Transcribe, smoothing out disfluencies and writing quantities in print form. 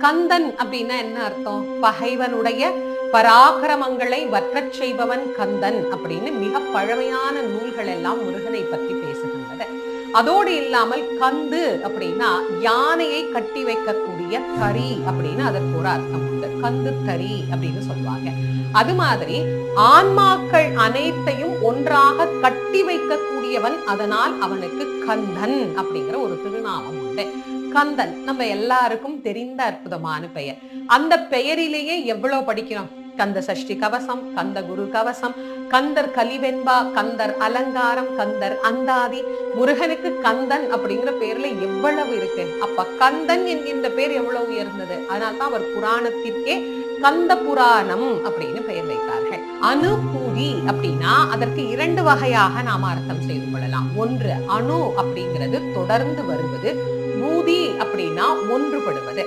கந்தன் அப்படின்னா என்ன அர்த்தம்? பகைவனுடைய பராக்கிரமங்களை வற்றச் செய்பவன் கந்தன் அப்படின்னு மிக பழமையான நூல்கள் எல்லாம் முருகனை பற்றி பேசுகின்றது. அதோடு இல்லாமல் கந்து அப்படின்னா யானையை கட்டி வைக்கக்கூடிய தறி அப்படின்னு அதற்கு ஒரு அர்த்தம் உண்டு. கந்து தறி அப்படின்னு சொல்லுவாங்க. அது மாதிரி ஆன்மாக்கள் அனைத்தையும் ஒன்றாக கட்டி வைக்கக்கூடியவன், அதனால் அவனுக்கு கந்தன் அப்படிங்கிற ஒரு திருநாமம் உண்டு. கந்தன் நம்ம எல்லாருக்கும் தெரிந்த அற்புதமான பெயர். அந்த பெயரிலேயே எவ்வளவு படிக்கிறோம். கந்த சஷ்டி கவசம், கந்த குரு கவசம், கந்தர் கலிவெண்பா, கந்தர் அலங்காரம், கந்தர் அந்தாதி. முருகனுக்கு கந்தன் அப்படிங்கிற பேர்ல எவ்வளவு இருக்கு. அப்ப கந்தன் என்கின்ற பேர் எவ்வளவு உயர்ந்தது. அதனால்தான் அவர் புராணத்திற்கே கந்த புராணம் அப்படின்னு பெயர் வைத்தார்கள். அனுபூதி அப்படின்னா அதற்கு இரண்டு வகையாக நாம அர்த்தம் செய்து கொள்ளலாம். ஒன்று, அணு அப்படிங்கிறது தொடர்ந்து வருவது. பூதி அப்படின்னா ஒன்றுபடுவது.